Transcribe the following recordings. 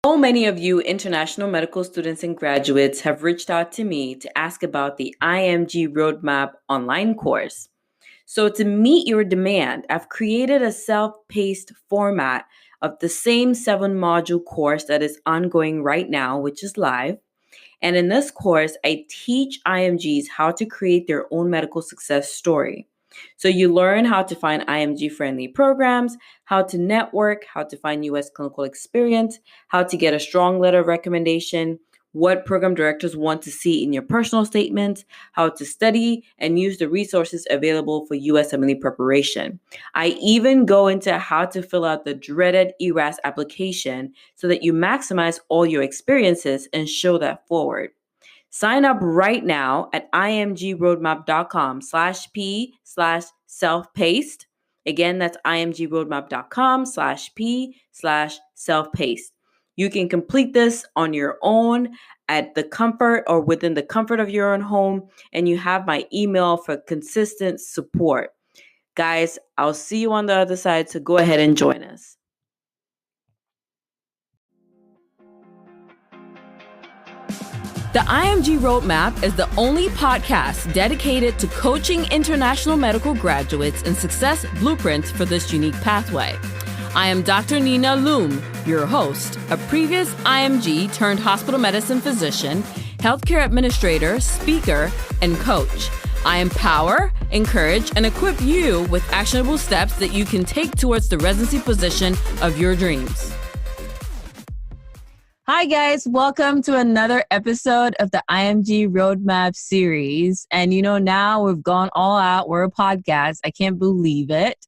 So many of you international medical students and graduates have reached out to me to ask about the IMG Roadmap online course. So to meet your demand, I've created a self-paced format of the same 7-module course that is ongoing right now, which is live. And in this course, I teach IMGs how to create their own medical success story. So you learn how to find IMG-friendly programs, how to network, how to find U.S. clinical experience, how to get a strong letter of recommendation, what program directors want to see in your personal statement, how to study, and use the resources available for USMLE preparation. I even go into how to fill out the dreaded ERAS application so that you maximize all your experiences and show that forward. Sign up right now at imgroadmap.com/p/self-paced. Again, that's imgroadmap.com/p/self-paced. You can complete this on your own at the comfort or within the comfort of your own home, and you have my email for consistent support. Guys, I'll see you on the other side, so go ahead and join us. The IMG Roadmap is the only podcast dedicated to coaching international medical graduates in success blueprints for this unique pathway. I am Dr. Nina Loom, your host, a previous IMG turned hospital medicine physician, healthcare administrator, speaker, and coach. I empower, encourage, and equip you with actionable steps that you can take towards the residency position of your dreams. Hi, guys. Welcome to another episode of the IMG Roadmap series. And now we've gone all out. We're a podcast. I can't believe it.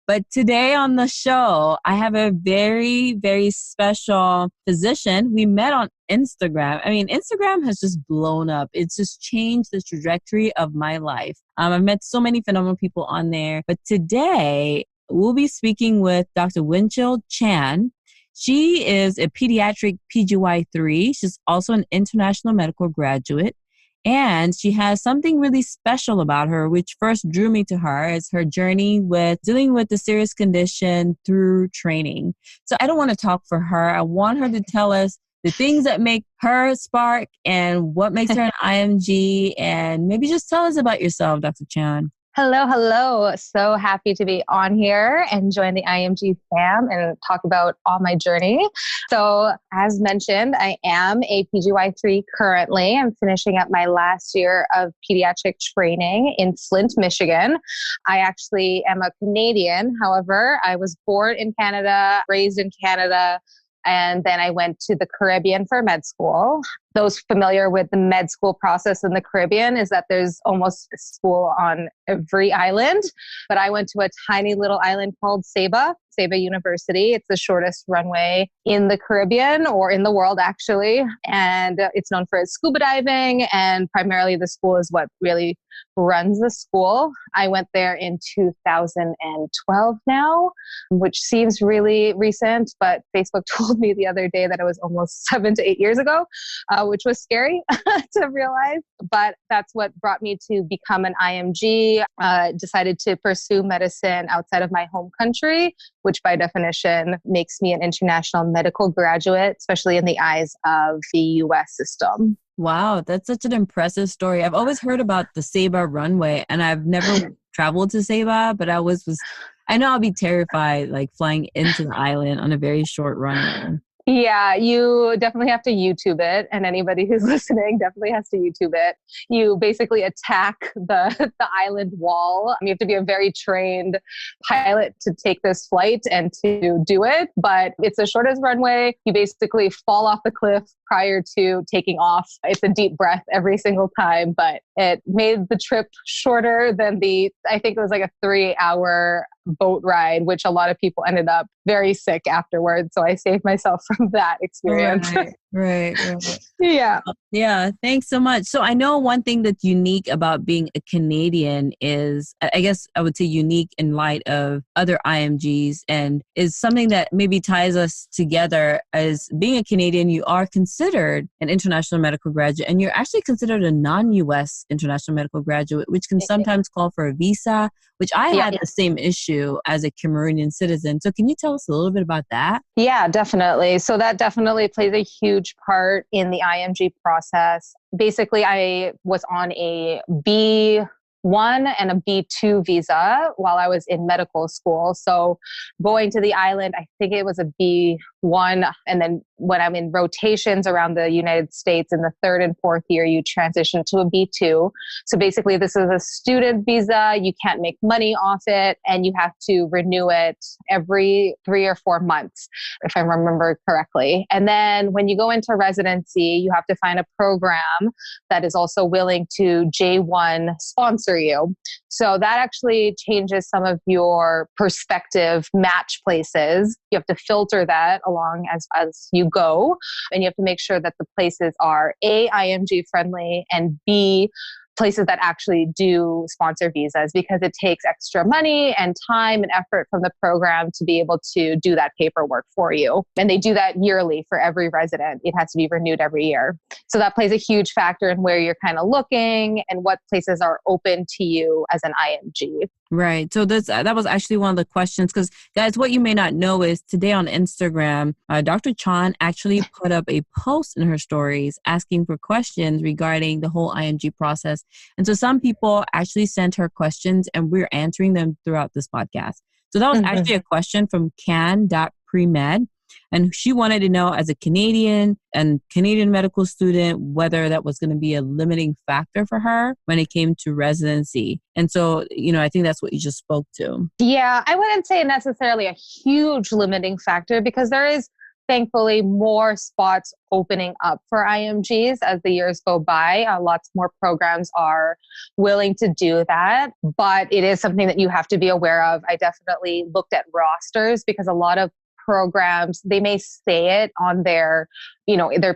But today on the show, I have a very, very special physician. We met on Instagram. I mean, Instagram has just blown up. It's just changed the trajectory of my life. I've met so many phenomenal people on there. But today, we'll be speaking with Dr. Wyncel Chan. She is a pediatric PGY3. She's also an international medical graduate. And she has something really special about her, which first drew me to her, is her journey with dealing with the serious condition through training. So I don't want to talk for her. I want her to tell us the things that make her spark and what makes her an IMG. And maybe just tell us about yourself, Dr. Chan. Hello. So happy to be on here and join the IMG fam and talk about all my journey. So as mentioned, I am a PGY3 currently. I'm finishing up my last year of pediatric training in Flint, Michigan. I actually am a Canadian. However, I was born in Canada, raised in Canada, and then I went to the Caribbean for med school. Those familiar with the med school process in the Caribbean is that there's almost a school on every island. But I went to a tiny little island called Saba University. It's the shortest runway in the Caribbean or in the world, actually. And it's known for its scuba diving. And primarily the school is what really runs the school. I went there in 2012 now, which seems really recent. But Facebook told me the other day that it was almost 7 to 8 years ago. Which was scary to realize. But that's what brought me to become an IMG. Decided to pursue medicine outside of my home country, which by definition makes me an international medical graduate, especially in the eyes of the US system. Wow, that's such an impressive story. I've always heard about the Saba runway, and I've never traveled to Saba, but I know I'll be terrified, like flying into the island on a very short runway. Yeah, you definitely have to YouTube it. And anybody who's listening definitely has to YouTube it. You basically attack the island wall. You have to be a very trained pilot to take this flight and to do it. But it's the shortest runway. You basically fall off the cliff prior to taking off. It's a deep breath every single time, but it made the trip shorter than I think it was like a 3-hour boat ride, which a lot of people ended up very sick afterwards. So I saved myself from that experience. Right. Right, right. Yeah. Yeah, thanks so much. So I know one thing that's unique about being a Canadian is, I guess I would say unique in light of other IMGs, and is something that maybe ties us together as being a Canadian, you are considered an international medical graduate, and you're actually considered a non-US international medical graduate, which can sometimes call for a visa, which I Yeah. had the same issue as a Cameroonian citizen. So can you tell us a little bit about that? Yeah, definitely. So that definitely plays a huge part in the IMG process. Basically, I was on a B1 and a B2 visa while I was in medical school. So going to the island, I think it was a B1. And then when I'm in rotations around the United States in the third and fourth year, you transition to a B2. So basically, this is a student visa. You can't make money off it, and you have to renew it every 3 or 4 months, if I remember correctly. And then when you go into residency, you have to find a program that is also willing to J1 sponsor you. So that actually changes some of your perspective match places. You have to filter that along as you go. And you have to make sure that the places are A, IMG friendly, and B, places that actually do sponsor visas, because it takes extra money and time and effort from the program to be able to do that paperwork for you. And they do that yearly for every resident. It has to be renewed every year. So that plays a huge factor in where you're kind of looking and what places are open to you as an IMG. Right. So that was actually one of the questions, because guys, what you may not know is today on Instagram, Dr. Chan actually put up a post in her stories asking for questions regarding the whole IMG process. And so some people actually sent her questions and we're answering them throughout this podcast. So that was actually a question from can.premed. And she wanted to know, as a Canadian and Canadian medical student, whether that was going to be a limiting factor for her when it came to residency. And so, I think that's what you just spoke to. Yeah, I wouldn't say necessarily a huge limiting factor, because there is thankfully more spots opening up for IMGs as the years go by. Lots more programs are willing to do that, but it is something that you have to be aware of. I definitely looked at rosters, because a lot of programs, they may say it on their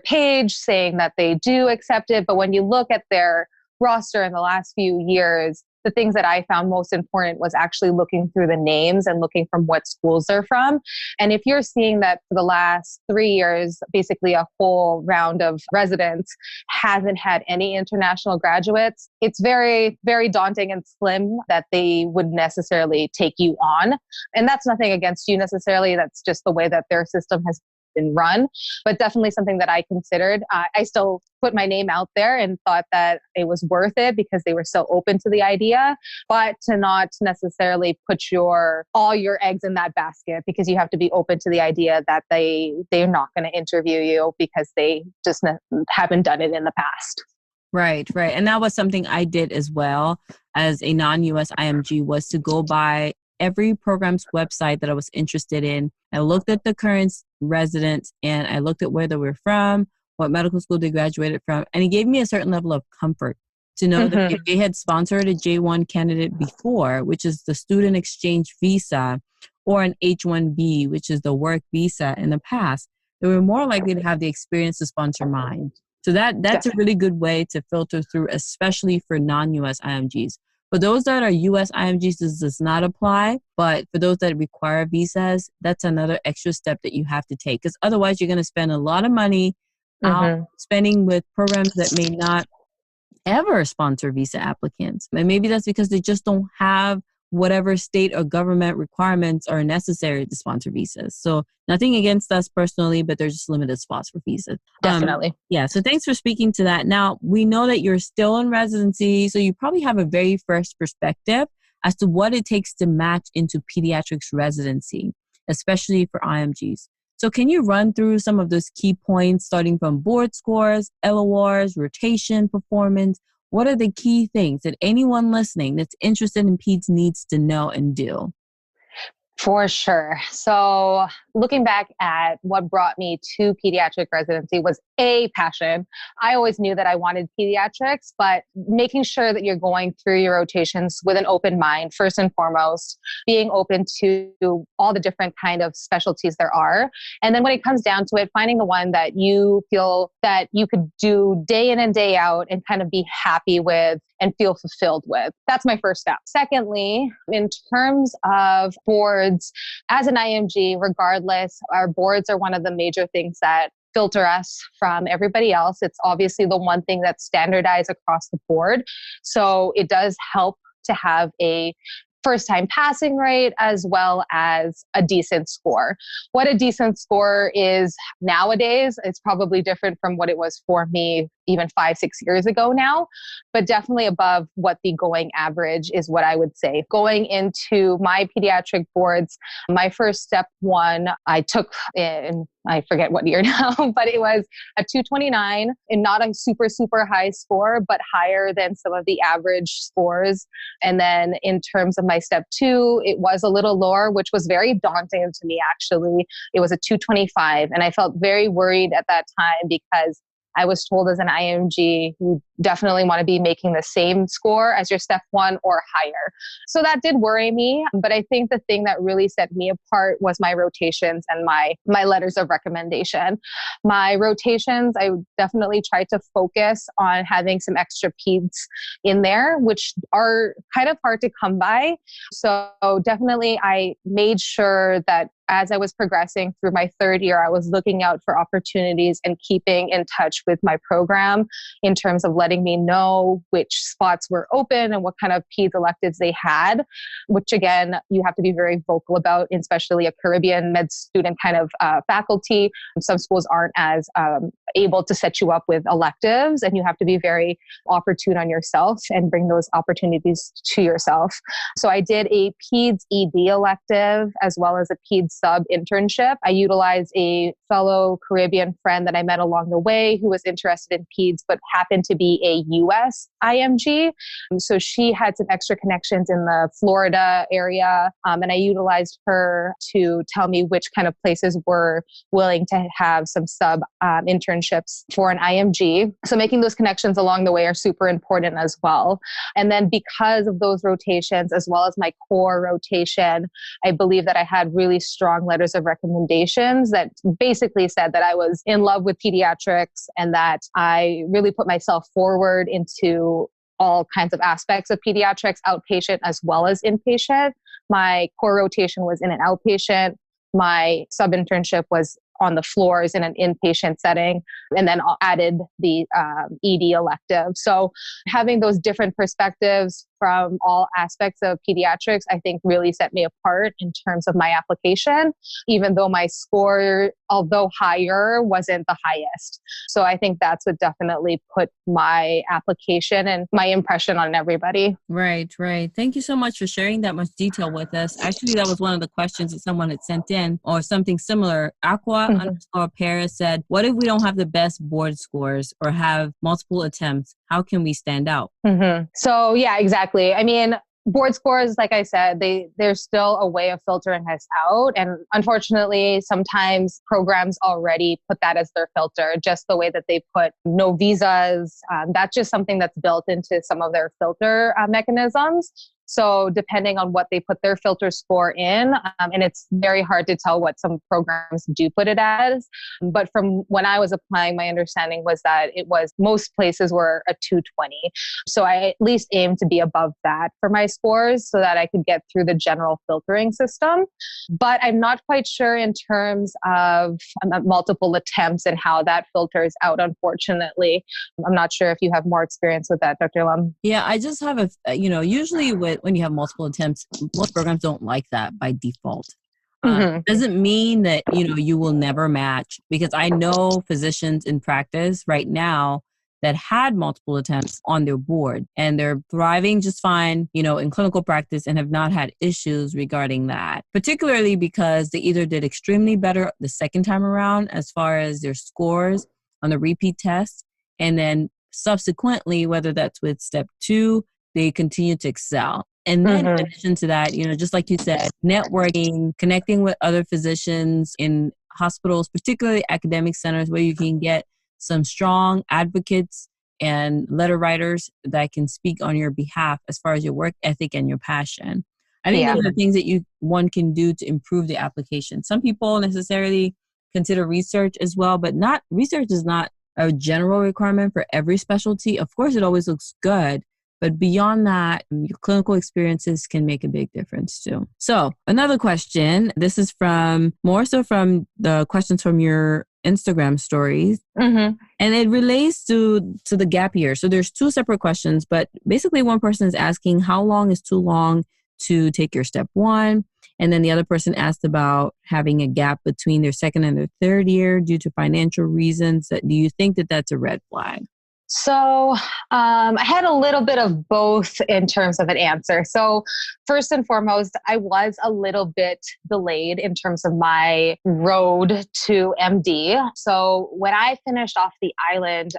page saying that they do accept it. But when you look at their roster in the last few years, the things that I found most important was actually looking through the names and looking from what schools they're from. And if you're seeing that for the last 3 years, basically a whole round of residents hasn't had any international graduates, it's very, very daunting and slim that they would necessarily take you on. And that's nothing against you necessarily. That's just the way that their system has been run, but definitely something that I considered. I still put my name out there and thought that it was worth it because they were so open to the idea, but to not necessarily put all your eggs in that basket, because you have to be open to the idea that they're not going to interview you because they just haven't done it in the past. Right, right. And that was something I did as well as a non-US IMG, was to go by every program's website that I was interested in. I looked at the current residents and I looked at where they were from, what medical school they graduated from, and it gave me a certain level of comfort to know that if they had sponsored a J1 candidate before, which is the student exchange visa, or an H1B, which is the work visa in the past, they were more likely to have the experience to sponsor mine. So that's a really good way to filter through, especially for non-US IMGs. For those that are US IMGs, this does not apply. But for those that require visas, that's another extra step that you have to take. Because otherwise, you're going to spend a lot of money out spending with programs that may not ever sponsor visa applicants. And maybe that's because they just don't have whatever state or government requirements are necessary to sponsor visas. So nothing against us personally, but there's just limited spots for visas. Definitely. Yeah. So thanks for speaking to that. Now, we know that you're still in residency, so you probably have a very first perspective as to what it takes to match into pediatrics residency, especially for IMGs. So can you run through some of those key points, starting from board scores, LORs, rotation, performance? What are the key things that anyone listening that's interested in peds needs to know and do? For sure. So looking back at what brought me to pediatric residency was a passion. I always knew that I wanted pediatrics, but making sure that you're going through your rotations with an open mind, first and foremost, being open to all the different kind of specialties there are. And then when it comes down to it, finding the one that you feel that you could do day in and day out and kind of be happy with and feel fulfilled with. That's my first step. Secondly, in terms of boards, as an IMG, regardless, our boards are one of the major things that filter us from everybody else. It's obviously the one thing that's standardized across the board. So it does help to have a first-time passing rate as well as a decent score. What a decent score is nowadays, it's probably different from what it was for me even 5-6 years ago now, but definitely above what the going average is what I would say. Going into my pediatric boards, my first step one, I took in, I forget what year now, but it was a 229 and not a super, super high score, but higher than some of the average scores. And then in terms of my step two, it was a little lower, which was very daunting to me, actually. It was a 225. And I felt very worried at that time because I was told as an IMG, you definitely want to be making the same score as your step one or higher. So that did worry me. But I think the thing that really set me apart was my rotations and my letters of recommendation. My rotations, I definitely tried to focus on having some extra peds in there, which are kind of hard to come by. So definitely I made sure that as I was progressing through my third year, I was looking out for opportunities and keeping in touch with my program in terms of letting me know which spots were open and what kind of peds electives they had, which again, you have to be very vocal about, especially a Caribbean med student kind of faculty. Some schools aren't as able to set you up with electives, and you have to be very opportune on yourself and bring those opportunities to yourself. So I did a peds ED elective as well as a peds sub internship. I utilized a fellow Caribbean friend that I met along the way who was interested in peds, but happened to be a US IMG. So she had some extra connections in the Florida area. And I utilized her to tell me which kind of places were willing to have some sub internships for an IMG. So making those connections along the way are super important as well. And then because of those rotations, as well as my core rotation, I believe that I had really strong letters of recommendations that basically said that I was in love with pediatrics and that I really put myself forward into all kinds of aspects of pediatrics, outpatient as well as inpatient. My core rotation was in an outpatient. My sub-internship was on the floors in an inpatient setting, and then added the ED elective. So having those different perspectives from all aspects of pediatrics, I think really set me apart in terms of my application, even though my score, although higher, wasn't the highest. So I think that's what definitely put my application and my impression on everybody. Right, right. Thank you so much for sharing that much detail with us. Actually, that was one of the questions that someone had sent in or something similar. Aqua_Paris said, what if we don't have the best board scores or have multiple attempts? How can we stand out? So yeah, exactly. I mean, board scores, like I said, there's still a way of filtering us out. And unfortunately, sometimes programs already put that as their filter, just the way that they put no visas. That's just something that's built into some of their filter mechanisms. So depending on what they put their filter score in, and it's very hard to tell what some programs do put it as. But from when I was applying, my understanding was that it was most places were a 220. So I at least aimed to be above that for my scores so that I could get through the general filtering system. But I'm not quite sure in terms of multiple attempts and how that filters out, unfortunately. I'm not sure if you have more experience with that, Dr. Lum. Yeah, I just have usually when you have multiple attempts, most programs don't like that by default. Doesn't mean that, you will never match, because I know physicians in practice right now that had multiple attempts on their board and they're thriving just fine, in clinical practice and have not had issues regarding that, particularly because they either did extremely better the second time around as far as their scores on the repeat test. And then subsequently, whether that's with step 2, they continue to excel. And then in addition to that, just like you said, networking, connecting with other physicians in hospitals, particularly academic centers where you can get some strong advocates and letter writers that can speak on your behalf as far as your work ethic and your passion. I think those are the things that one can do to improve the application. Some people necessarily consider research as well, but research is not a general requirement for every specialty. Of course, it always looks good, but beyond that, your clinical experiences can make a big difference too. So another question, this is more so from the questions from your Instagram stories. And it relates to the gap year. So there's two separate questions, but basically one person is asking how long is too long to take your step one? And then the other person asked about having a gap between their second and their third year due to financial reasons. Do you think that that's a red flag? So I had a little bit of both in terms of an answer. So first and foremost, I was a little bit delayed in terms of my road to MD. So when I finished off the island,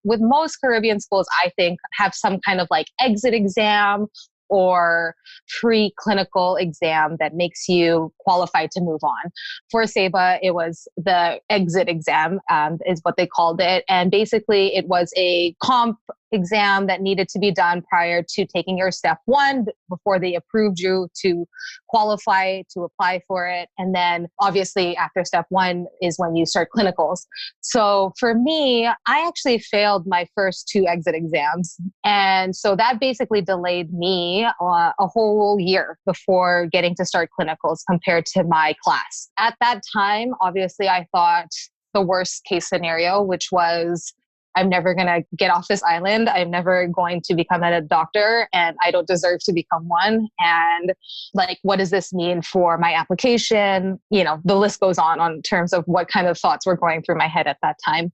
with most Caribbean schools, I think have some kind of like exit exam or pre-clinical exam that makes you qualified to move on. For Saba, it was the exit exam, is what they called it. And basically it was a comp exam that needed to be done prior to taking your step one before they approved you to qualify to apply for it. And then obviously after step one is when you start clinicals. So for me, I actually failed my first two exit exams. And so that basically delayed me a whole year before getting to start clinicals compared to my class. At that time, obviously I thought the worst case scenario, which was I'm never going to get off this island. I'm never going to become a doctor and I don't deserve to become one. And like, what does this mean for my application? The list goes on terms of what kind of thoughts were going through my head at that time.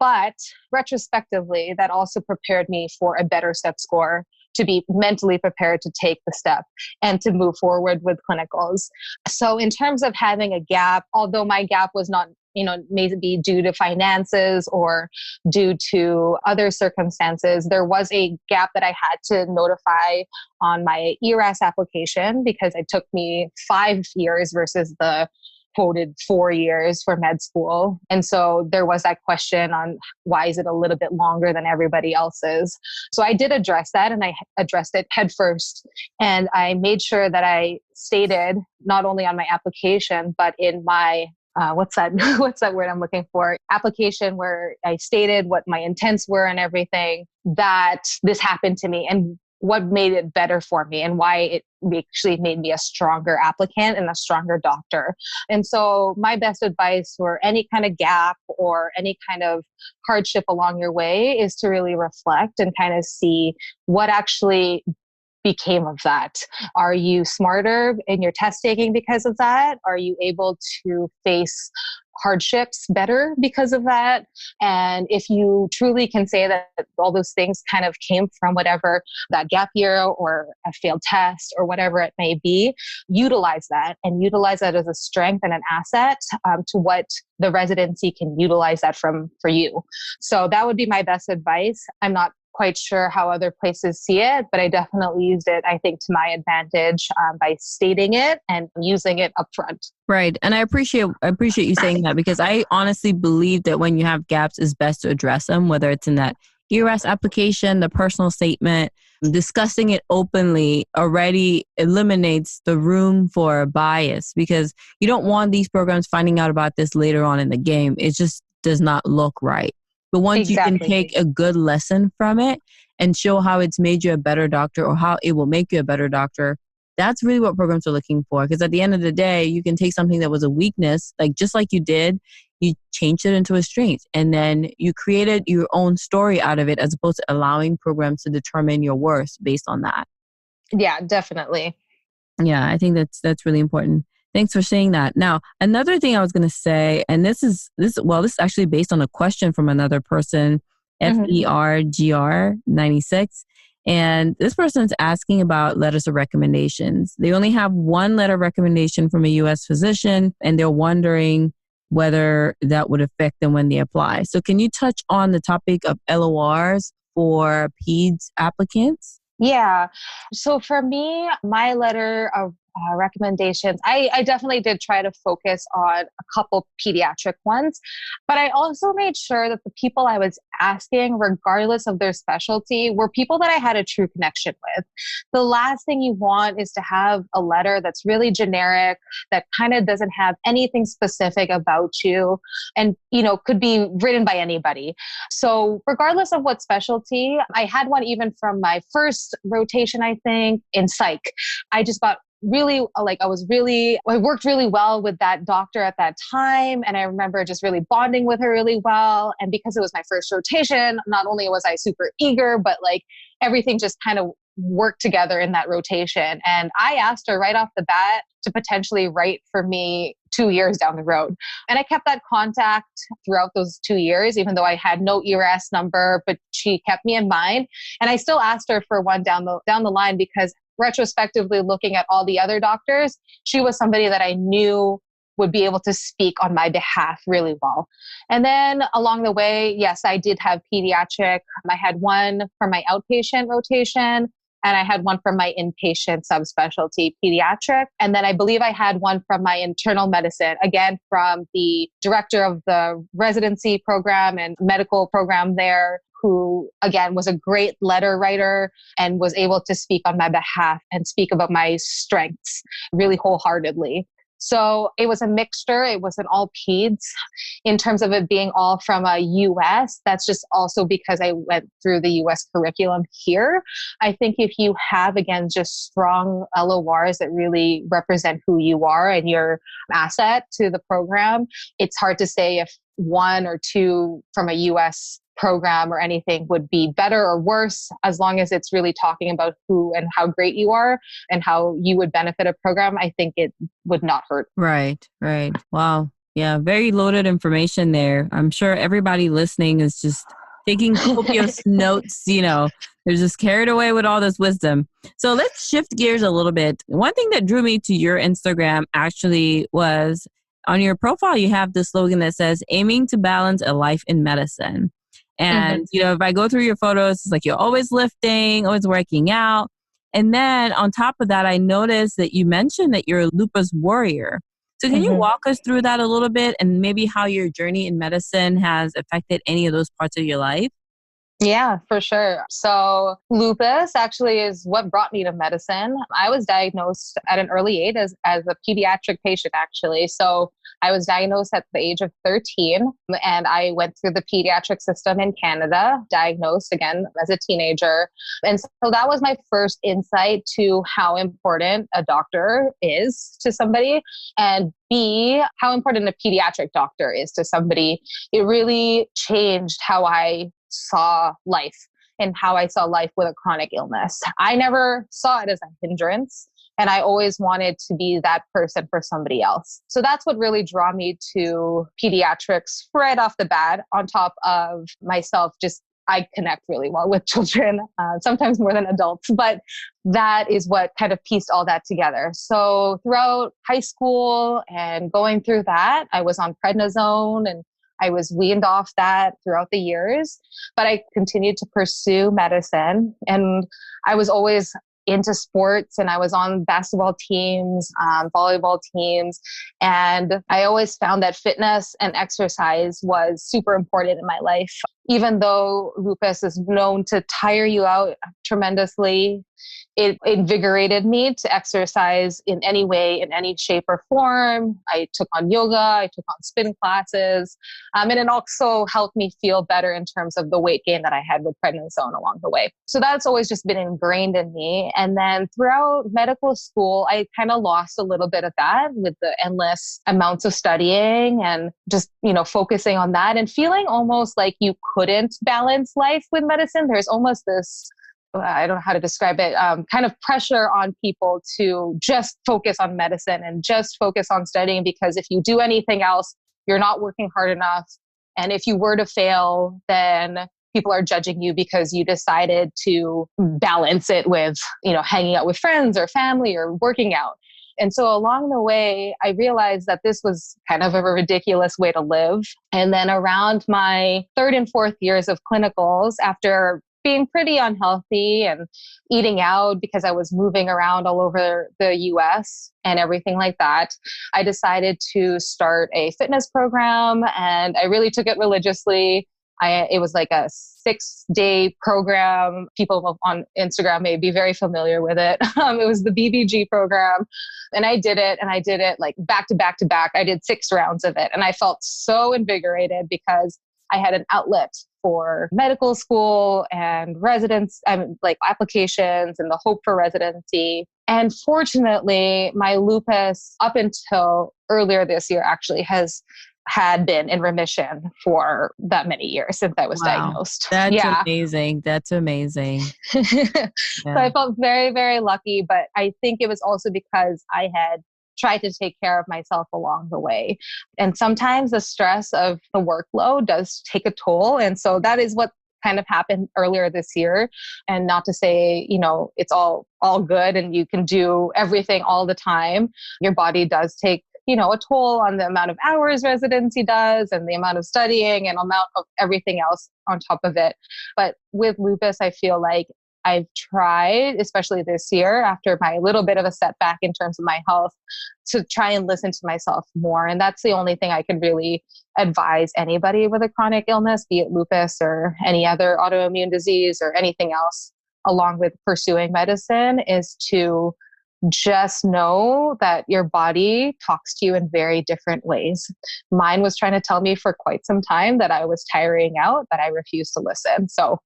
But retrospectively, that also prepared me for a better step score, to be mentally prepared to take the step and to move forward with clinicals. So in terms of having a gap, although my gap was not maybe due to finances or due to other circumstances, there was a gap that I had to notify on my ERAS application because it took me 5 years versus the quoted 4 years for med school. And so there was that question on why is it a little bit longer than everybody else's? So I did address that and I addressed it head first. And I made sure that I stated not only on my application, but in my what's that word I'm looking for? Application where I stated what my intents were and everything, that this happened to me and what made it better for me and why it actually made me a stronger applicant and a stronger doctor. And so my best advice for any kind of gap or any kind of hardship along your way is to really reflect and kind of see what actually became of that. Are you smarter in your test taking because of that? Are you able to face hardships better because of that? And if you truly can say that all those things kind of came from whatever that gap year or a failed test or whatever it may be, utilize that and utilize that as a strength and an asset to what the residency can utilize that for you. So that would be my best advice. I'm not quite sure how other places see it, but I definitely used it, I think, to my advantage by stating it and using it upfront. Right. And I appreciate you saying that because I honestly believe that when you have gaps, it's best to address them, whether it's in that ERAS application, the personal statement. Discussing it openly already eliminates the room for bias because you don't want these programs finding out about this later on in the game. It just does not look right. But once you can take a good lesson from it and show how it's made you a better doctor or how it will make you a better doctor, that's really what programs are looking for. Because at the end of the day, you can take something that was a weakness, like just like you did, you changed it into a strength. And then you created your own story out of it as opposed to allowing programs to determine your worth based on that. Yeah, definitely. Yeah, I think that's really important. Thanks for saying that. Now, another thing I was going to say, and this is actually based on a question from another person, FERGR 96. And this person's asking about letters of recommendations. They only have one letter of recommendation from a U.S. physician, and they're wondering whether that would affect them when they apply. So can you touch on the topic of LORs for PEDS applicants? Yeah. So for me, my letter of recommendations, I definitely did try to focus on a couple pediatric ones, but I also made sure that the people I was asking, regardless of their specialty, were people that I had a true connection with. The last thing you want is to have a letter that's really generic, that kind of doesn't have anything specific about you and, could be written by anybody. So regardless of what specialty, I had one even from my first rotation, I think, in psych. I just got really I worked really well with that doctor at that time. And I remember just really bonding with her really well. And because it was my first rotation, not only was I super eager, but like everything just kind of worked together in that rotation. And I asked her right off the bat to potentially write for me 2 years down the road. And I kept that contact throughout those 2 years, even though I had no ERS number, but she kept me in mind. And I still asked her for one down the line because retrospectively looking at all the other doctors, she was somebody that I knew would be able to speak on my behalf really well. And then along the way, yes, I did have pediatric. I had one for my outpatient rotation, and I had one from my inpatient subspecialty pediatric. And then I believe I had one from my internal medicine, again, from the director of the residency program and medical program there, who again was a great letter writer and was able to speak on my behalf and speak about my strengths really wholeheartedly. So it was a mixture. It wasn't all peds. In terms of it being all from a US, that's just also because I went through the US curriculum here. I think if you have, again, just strong LORs that really represent who you are and your asset to the program, it's hard to say if one or two from a US program or anything would be better or worse, as long as it's really talking about who and how great you are and how you would benefit a program. I think it would not hurt. Right. Wow. Yeah. Very loaded information there. I'm sure everybody listening is just taking copious notes, they're just carried away with all this wisdom. So let's shift gears a little bit. One thing that drew me to your Instagram actually was on your profile, you have the slogan that says, aiming to balance a life in medicine. And, if I go through your photos, it's like you're always lifting, always working out. And then on top of that, I noticed that you mentioned that you're a lupus warrior. So can you walk us through that a little bit and maybe how your journey in medicine has affected any of those parts of your life? Yeah, for sure. So lupus actually is what brought me to medicine. I was diagnosed at an early age as a pediatric patient, actually. So I was diagnosed at the age of 13, and I went through the pediatric system in Canada, diagnosed again as a teenager. And so that was my first insight to how important a doctor is to somebody, and B, how important a pediatric doctor is to somebody. It really changed how I saw life and how I saw life with a chronic illness. I never saw it as a hindrance, and I always wanted to be that person for somebody else. So that's what really drew me to pediatrics right off the bat, on top of myself. Just I connect really well with children, sometimes more than adults, but that is what kind of pieced all that together. So throughout high school and going through that, I was on prednisone, and I was weaned off that throughout the years, but I continued to pursue medicine, and I was always into sports, and I was on basketball teams, volleyball teams. And I always found that fitness and exercise was super important in my life. Even though lupus is known to tire you out tremendously, it invigorated me to exercise in any way, in any shape or form. I took on yoga, I took on spin classes, and it also helped me feel better in terms of the weight gain that I had with prednisone along the way. So that's always just been ingrained in me. And then throughout medical school, I kind of lost a little bit of that with the endless amounts of studying and just, focusing on that and feeling almost like you couldn't balance life with medicine. There's almost this, I don't know how to describe it, kind of pressure on people to just focus on medicine and just focus on studying, because if you do anything else, you're not working hard enough. And if you were to fail, then people are judging you because you decided to balance it with, hanging out with friends or family or working out. And so along the way, I realized that this was kind of a ridiculous way to live. And then around my third and fourth years of clinicals, after being pretty unhealthy and eating out because I was moving around all over the US and everything like that, I decided to start a fitness program, and I really took it religiously. It was like a 6-day program. People on Instagram may be very familiar with it. It was the BBG program. And I did it like back to back to back. I did 6 rounds of it. And I felt so invigorated because I had an outlet for medical school and like applications and the hope for residency. And fortunately, my lupus up until earlier this year actually had been in remission for that many years since I was diagnosed. That's amazing. That's amazing. So I felt very, very lucky, but I think it was also because I had tried to take care of myself along the way. And sometimes the stress of the workload does take a toll. And so that is what kind of happened earlier this year. And not to say, it's all good and you can do everything all the time. Your body does take a toll on the amount of hours residency does and the amount of studying and amount of everything else on top of it. But with lupus, I feel like I've tried, especially this year, after my little bit of a setback in terms of my health, to try and listen to myself more. And that's the only thing I can really advise anybody with a chronic illness, be it lupus or any other autoimmune disease or anything else, along with pursuing medicine, is to just know that your body talks to you in very different ways. Mine was trying to tell me for quite some time that I was tiring out, but I refused to listen. So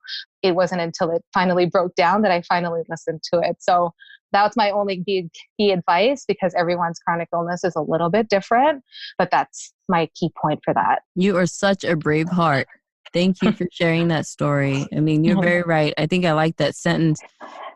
it wasn't until it finally broke down that I finally listened to it. So that's my only key advice, because everyone's chronic illness is a little bit different, but that's my key point for that. You are such a brave heart. Thank you for sharing that story. I mean, you're very right. I think I like that sentence.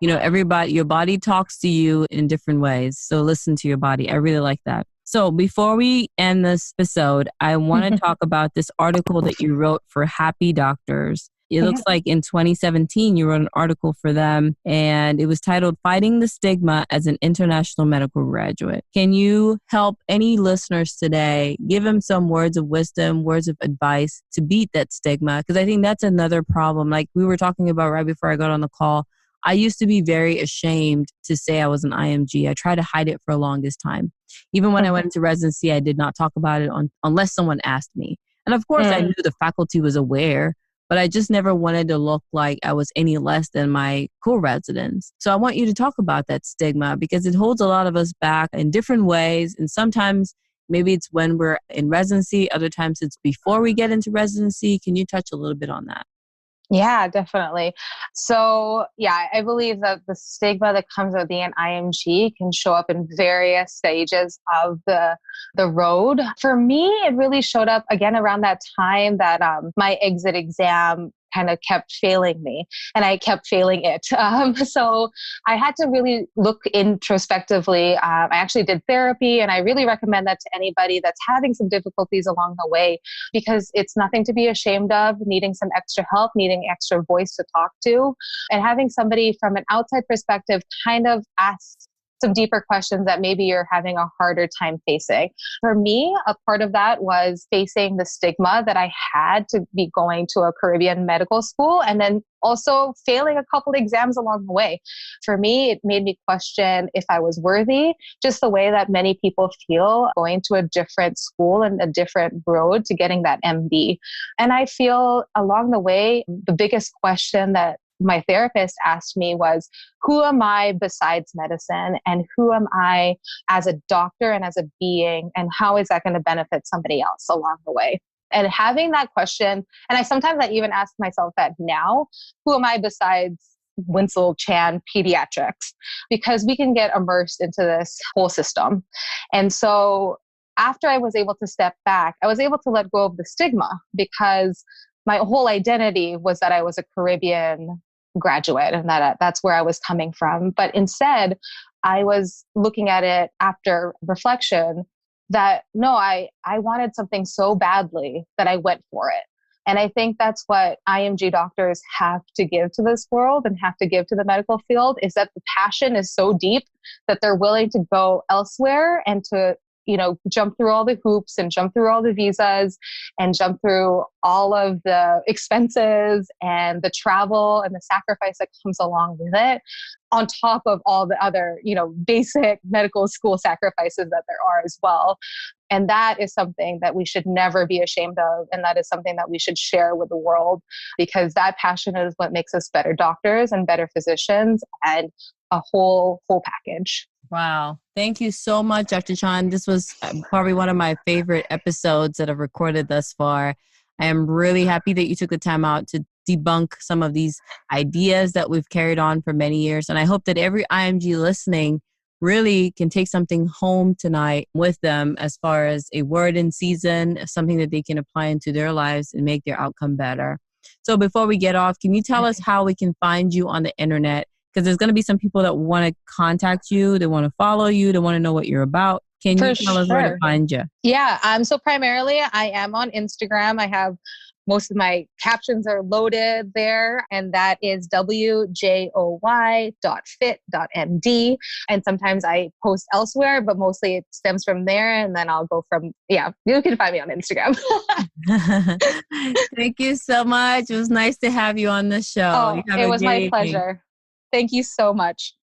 Your body talks to you in different ways. So listen to your body. I really like that. So before we end this episode, I want to talk about this article that you wrote for Happy Doctors. It looks like in 2017, you wrote an article for them, and it was titled Fighting the Stigma as an International Medical Graduate. Can you help any listeners today, give them some words of wisdom, words of advice to beat that stigma? Because I think that's another problem. Like we were talking about right before I got on the call, I used to be very ashamed to say I was an IMG. I tried to hide it for the longest time. Even when I went into residency, I did not talk about it unless someone asked me. And of course, I knew the faculty was aware, but I just never wanted to look like I was any less than my co-residents. So I want you to talk about that stigma, because it holds a lot of us back in different ways. And sometimes maybe it's when we're in residency. Other times it's before we get into residency. Can you touch a little bit on that? Yeah, definitely. So I believe that the stigma that comes with being an IMG can show up in various stages of the road. For me, it really showed up again around that time that my exit exam kind of kept failing me and I kept failing it. So I had to really look introspectively. I actually did therapy, and I really recommend that to anybody that's having some difficulties along the way, because it's nothing to be ashamed of, needing some extra help, needing extra voice to talk to, and having somebody from an outside perspective kind of ask some deeper questions that maybe you're having a harder time facing. For me, a part of that was facing the stigma that I had to be going to a Caribbean medical school, and then also failing a couple exams along the way. For me, it made me question if I was worthy, just the way that many people feel going to a different school and a different road to getting that MD. And I feel along the way, the biggest question that my therapist asked me was, who am I besides medicine? And who am I as a doctor and as a being? And how is that going to benefit somebody else along the way? And having that question, and I even ask myself that now, who am I besides Wyncel Chan Pediatrics? Because we can get immersed into this whole system. And so after I was able to step back, I was able to let go of the stigma, because my whole identity was that I was a Caribbean graduate and that's where I was coming from. But instead, I was looking at it after reflection that no, I wanted something so badly that I went for it. And I think that's what IMG doctors have to give to this world and have to give to the medical field, is that the passion is so deep that they're willing to go elsewhere and to jump through all the hoops and jump through all the visas and jump through all of the expenses and the travel and the sacrifice that comes along with it, on top of all the other, basic medical school sacrifices that there are as well. And that is something that we should never be ashamed of. And that is something that we should share with the world, because that passion is what makes us better doctors and better physicians and a whole package. Wow. Thank you so much, Dr. Chan. This was probably one of my favorite episodes that I've recorded thus far. I am really happy that you took the time out to debunk some of these ideas that we've carried on for many years. And I hope that every IMG listening really can take something home tonight with them as far as a word in season, something that they can apply into their lives and make their outcome better. So before we get off, can you tell us how we can find you on the internet? Because there's going to be some people that want to contact you, they want to follow you, they want to know what you're about. Can you tell us where to find you? Yeah. So primarily I am on Instagram. I have most of my captions are loaded there, and that is wjoy.fit.md. And sometimes I post elsewhere, but mostly it stems from there. And then I'll go from, you can find me on Instagram. Thank you so much. It was nice to have you on the show. Oh, it was my pleasure. Thank you so much.